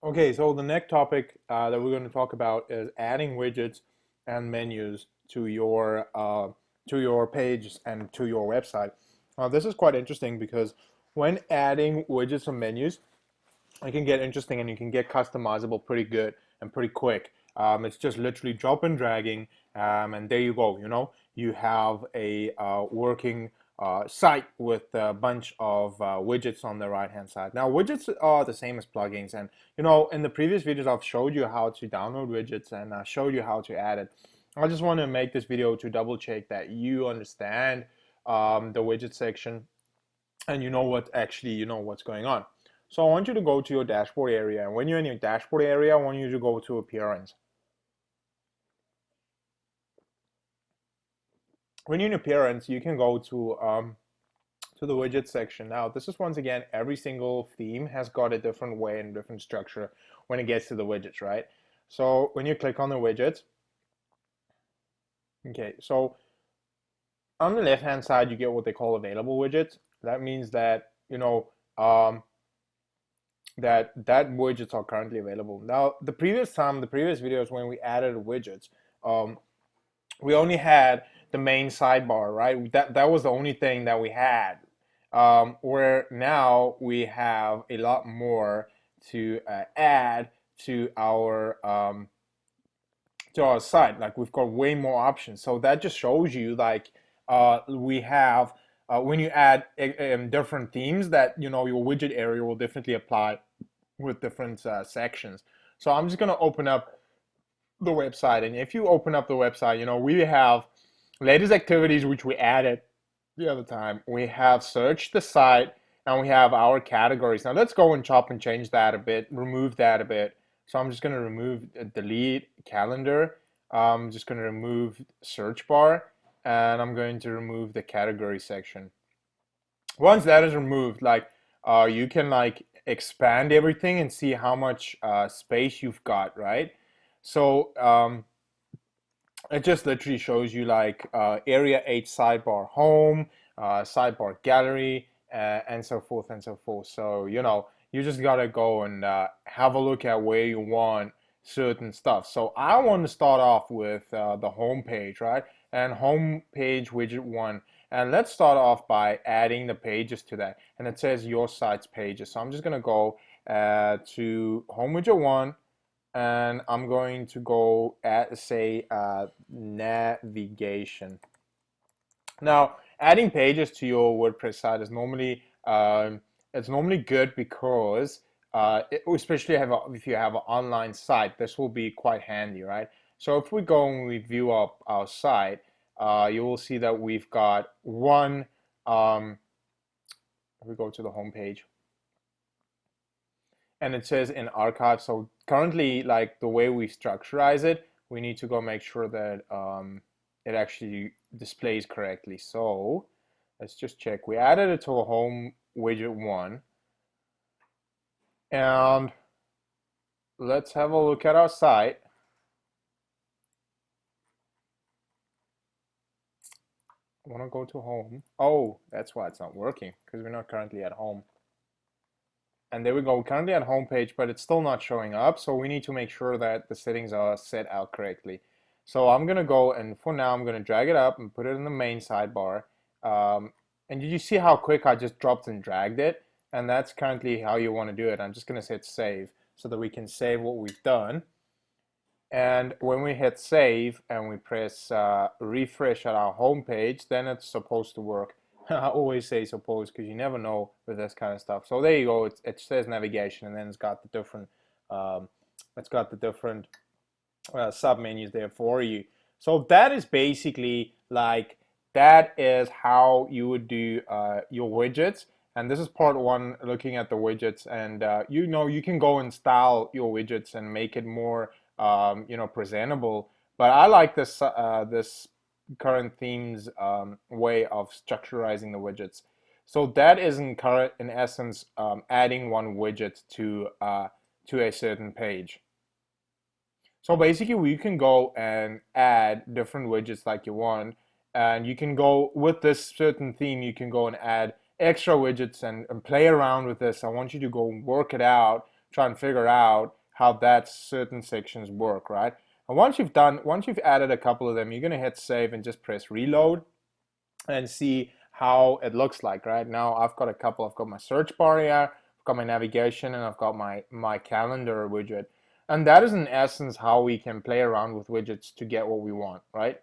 Okay, so the next topic that we're going to talk about is adding widgets and menus to your page and to your website. This is quite interesting because when adding widgets and menus, it can get interesting and you can get customizable pretty good and pretty quick. It's just literally drop and dragging, and there you go. You have a working site with a bunch of widgets on the right hand side. Now, widgets are the same as plugins, and in the previous videos, I've showed you how to download widgets and I showed you how to add it. I just want to make this video to double check that you understand the widget section and you know what's going on. So I want you to go to your dashboard area, and when you're in your dashboard area, I want you to go to appearance. When you're in appearance, you can go to the widget section. Now, this is once again, every single theme has got a different way and different structure when it gets to the widgets, right? So when you click on the widgets, okay, so on the left hand side, you get what they call available widgets. That means that that widgets are currently available. Now, the previous videos when we added widgets, we only had the main sidebar, right? That was the only thing that we had. Where now we have a lot more to add to our site. Like, we've got way more options. So that just shows you like we have when you add different themes, that your widget area will definitely apply with different sections. So I'm just going to open up the website, and if you open up the website, we have latest activities which we added the other time. We have searched the site, and we have our categories. Now let's go and chop and change that a bit, remove that a bit. So I'm just going to remove delete calendar. I'm just going to remove search bar, and I'm going to remove the category section. Once that is removed, like you can like expand everything and see how much space you've got, right? So it just literally shows you like area 8 sidebar home, sidebar gallery, and so forth and so forth. So you just gotta go and have a look at where you want certain stuff. So I want to start off with the home page, right? And home page widget 1. And let's start off by adding the pages to that. And it says your site's pages. So I'm just gonna go to home widget 1, and I'm going to go at say navigation. Now, adding pages to your WordPress site is normally it's normally good because especially if you have an online site, this will be quite handy, right? So if we go and we view our site, you will see that we've got one. If we go to the home page, and it says in archive. So currently, like the way we structurize it, we need to go make sure that it actually displays correctly. So let's just check. We added it to a home widget 1, and let's have a look at our site. I want to go to home. Oh, that's why it's not working, because we're not currently at home. And there we go, we're currently at home page, but it's still not showing up. So we need to make sure that the settings are set out correctly. So I'm gonna go, and for now, I'm gonna drag it up and put it in the main sidebar. And did you see how quick I just dropped and dragged it? And that's currently how you want to do it. I'm just gonna hit save so that we can save what we've done. And when we hit save and we press refresh at our home page, then it's supposed to work. I always say suppose because you never know with this kind of stuff. So there you go. It says navigation, and then it's got the different sub menus there for you. So that is basically like that is how you would do your widgets. And this is part 1, looking at the widgets. And you can go and style your widgets and make it more presentable. But I like this current themes way of structurizing the widgets. So that is in essence adding one widget to a certain page. So basically, you can go and add different widgets like you want, and you can go with this certain theme. You can go and add extra widgets and play around with this. I want you to go and work it out try and figure out how that certain sections work, right? And once you've added a couple of them, you're gonna hit save and just press reload and see how it looks like. Right now I've got a couple. I've got my search bar here, I've got my navigation, and I've got my calendar widget. And that is in essence how we can play around with widgets to get what we want, right?